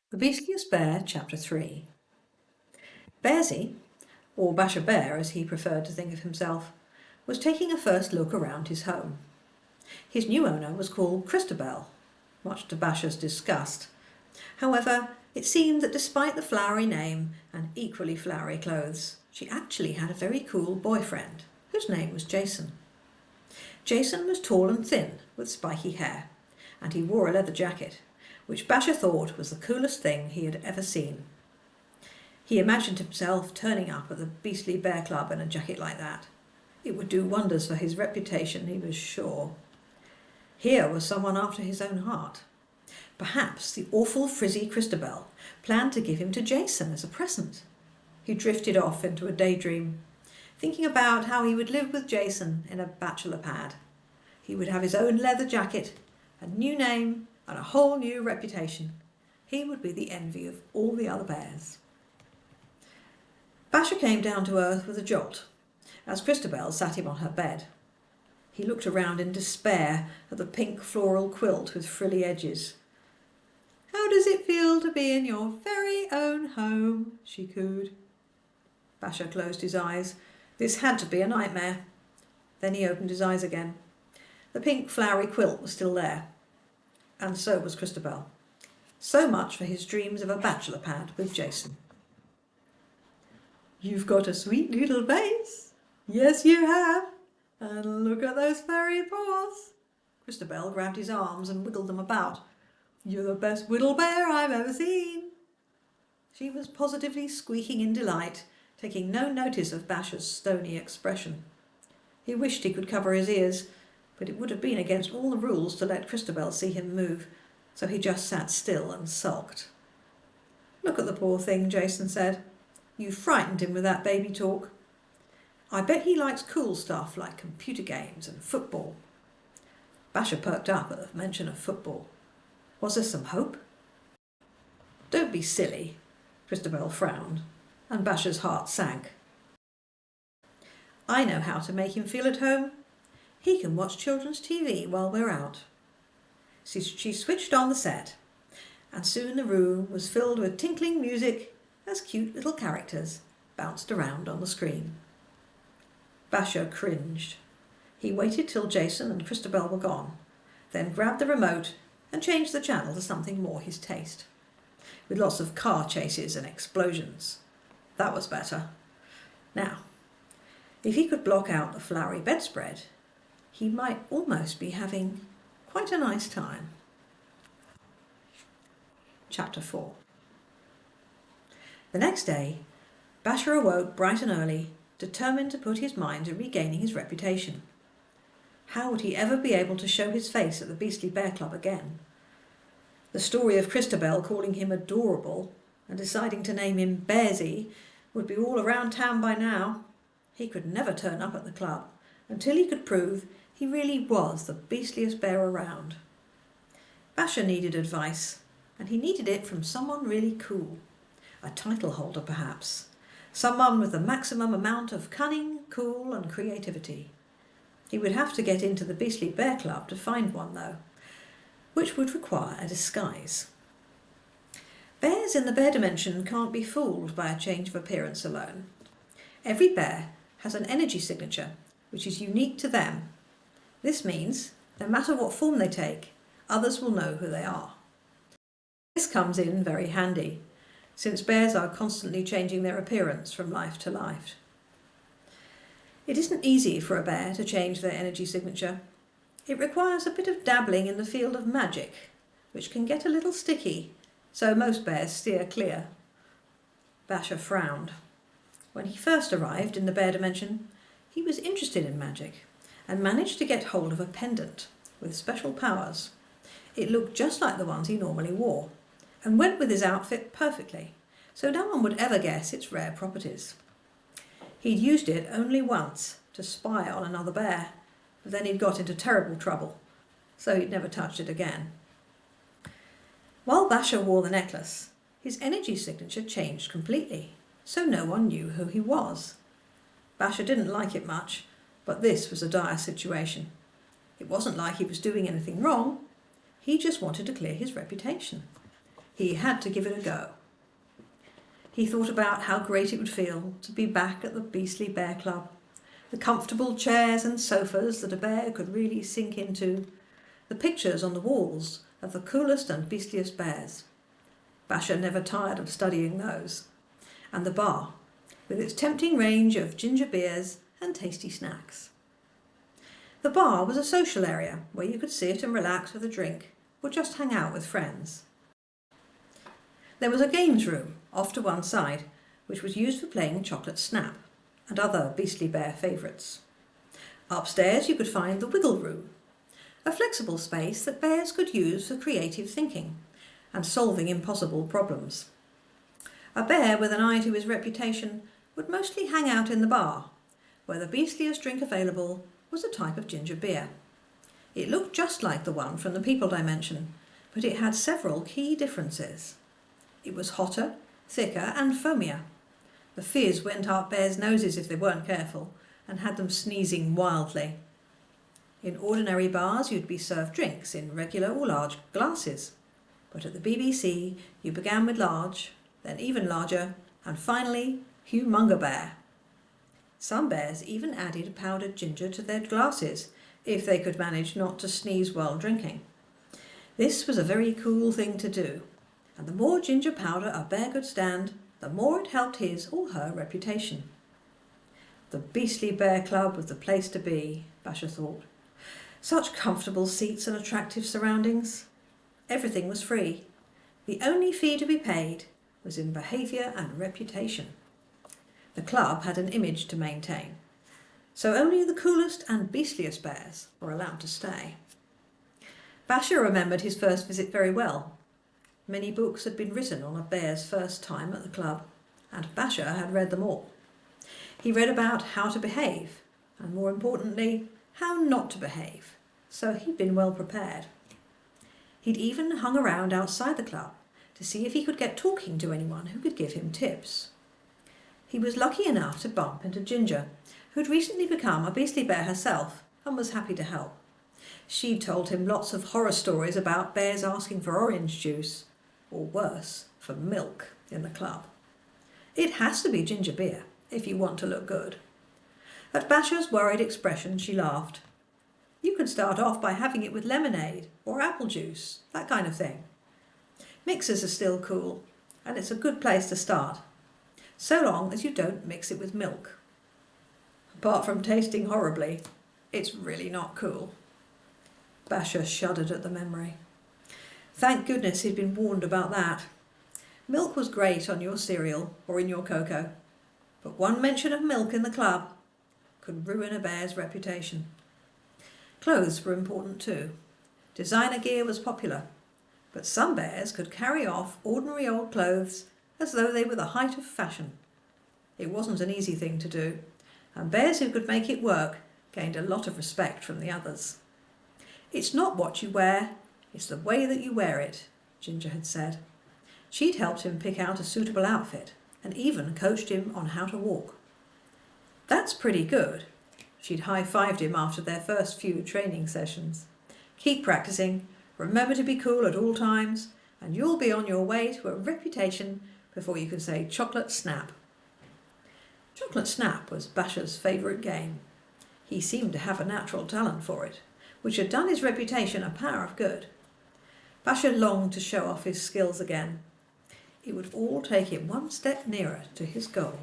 The Beastliest Bear, Chapter 3. Bearsy, or Basher Bear as he preferred to think of himself, was taking a first look around his home. His new owner was called Christabel, much to Basher's disgust. However, it seemed that despite the flowery name and equally flowery clothes, she actually had a very cool boyfriend, whose name was Jason. Jason was tall and thin, with spiky hair, and he wore a leather jacket, which Basher thought was the coolest thing he had ever seen. He imagined himself turning up at the Beastly Bear Club in a jacket like that. It would do wonders for his reputation, he was sure. Here was someone after his own heart. Perhaps the awful frizzy Christabel planned to give him to Jason as a present. He drifted off into a daydream, thinking about how he would live with Jason in a bachelor pad. He would have his own leather jacket, a new name, and a whole new reputation. He would be the envy of all the other bears. Basher came down to earth with a jolt, as Christabel sat him on her bed. He looked around in despair at the pink floral quilt with frilly edges. "How does it feel to be in your very own home?" she cooed. Basher closed his eyes. This had to be a nightmare. Then he opened his eyes again. The pink flowery quilt was still there. And so was Christabel. So much for his dreams of a bachelor pad with Jason. "You've got a sweet little face. Yes, you have. And look at those furry paws." Christabel grabbed his arms and wiggled them about. "You're the best little bear I've ever seen." She was positively squeaking in delight, taking no notice of Basher's stony expression. He wished he could cover his ears, but it would have been against all the rules to let Christabel see him move, so he just sat still and sulked. "Look at the poor thing," Jason said. "You frightened him with that baby talk. I bet he likes cool stuff like computer games and football." Basher perked up at the mention of football. Was there some hope? "Don't be silly," Christabel frowned, and Basher's heart sank. "I know how to make him feel at home. He can watch children's TV while we're out." She switched on the set, and soon the room was filled with tinkling music as cute little characters bounced around on the screen. Basher cringed. He waited till Jason and Christabel were gone, then grabbed the remote and changed the channel to something more his taste, with lots of car chases and explosions. That was better. Now, if he could block out the flowery bedspread, he might almost be having quite a nice time. Chapter 4. The next day, Basher awoke bright and early, determined to put his mind to regaining his reputation. How would he ever be able to show his face at the Beastly Bear Club again? The story of Christabel calling him adorable and deciding to name him Bearsy would be all around town by now. He could never turn up at the club until he could prove he really was the beastliest bear around. Basher needed advice, and he needed it from someone really cool. A title holder, perhaps. Someone with the maximum amount of cunning, cool, and creativity. He would have to get into the Beastly Bear Club to find one, though, which would require a disguise. Bears in the bear dimension can't be fooled by a change of appearance alone. Every bear has an energy signature, which is unique to them. This means, no matter what form they take, others will know who they are. This comes in very handy, since bears are constantly changing their appearance from life to life. It isn't easy for a bear to change their energy signature. It requires a bit of dabbling in the field of magic, which can get a little sticky, so most bears steer clear. Basher frowned. When he first arrived in the bear dimension, he was interested in magic and managed to get hold of a pendant with special powers. It looked just like the ones he normally wore and went with his outfit perfectly, so no one would ever guess its rare properties. He'd used it only once to spy on another bear, but then he'd got into terrible trouble, so he'd never touched it again. While Basher wore the necklace, his energy signature changed completely, so no one knew who he was. Basher didn't like it much, but this was a dire situation. It wasn't like he was doing anything wrong. He just wanted to clear his reputation. He had to give it a go. He thought about how great it would feel to be back at the Beastly Bear Club. The comfortable chairs and sofas that a bear could really sink into. The pictures on the walls of the coolest and beastliest bears. Basher never tired of studying those. And the bar, with its tempting range of ginger beers and tasty snacks. The bar was a social area where you could sit and relax with a drink or just hang out with friends. There was a games room off to one side, which was used for playing Chocolate Snap and other Beastly Bear favourites. Upstairs you could find the Wiggle Room, a flexible space that bears could use for creative thinking and solving impossible problems. A bear with an eye to his reputation would mostly hang out in the bar, where the beastliest drink available was a type of ginger beer. It looked just like the one from the People Dimension, but it had several key differences. It was hotter, thicker and foamier. The fizz went up bears' noses if they weren't careful and had them sneezing wildly. In ordinary bars you'd be served drinks in regular or large glasses, but at the BBC you began with large, then even larger, and finally Humonga Bear. Some bears even added powdered ginger to their glasses if they could manage not to sneeze while drinking. This was a very cool thing to do, and the more ginger powder a bear could stand, the more it helped his or her reputation. The Beastly Bear Club was the place to be, Basher thought. Such comfortable seats and attractive surroundings. Everything was free. The only fee to be paid was in behaviour and reputation. The club had an image to maintain, so only the coolest and beastliest bears were allowed to stay. Basher remembered his first visit very well. Many books had been written on a bear's first time at the club, and Basher had read them all. He read about how to behave, and more importantly, how not to behave, so he'd been well prepared. He'd even hung around outside the club to see if he could get talking to anyone who could give him tips. He was lucky enough to bump into Ginger, who'd recently become a beastly bear herself and was happy to help. She'd told him lots of horror stories about bears asking for orange juice, or worse, for milk, in the club. It has to be ginger beer if you want to look good. At Basher's worried expression, she laughed. You could start off by having it with lemonade or apple juice, that kind of thing. Mixers are still cool, and it's a good place to start, so long as you don't mix it with milk. Apart from tasting horribly, it's really not cool. Basher shuddered at the memory. Thank goodness he'd been warned about that. Milk was great on your cereal or in your cocoa, but one mention of milk in the club could ruin a bear's reputation. Clothes were important too. Designer gear was popular, but some bears could carry off ordinary old clothes as though they were the height of fashion. It wasn't an easy thing to do, and bears who could make it work gained a lot of respect from the others. It's not what you wear, it's the way that you wear it, Ginger had said. She'd helped him pick out a suitable outfit and even coached him on how to walk. That's pretty good. She'd high-fived him after their first few training sessions. Keep practicing, remember to be cool at all times, and you'll be on your way to a reputation before you can say Chocolate Snap. Chocolate Snap was Basher's favourite game. He seemed to have a natural talent for it, which had done his reputation a power of good. Basher longed to show off his skills again. It would all take him one step nearer to his goal.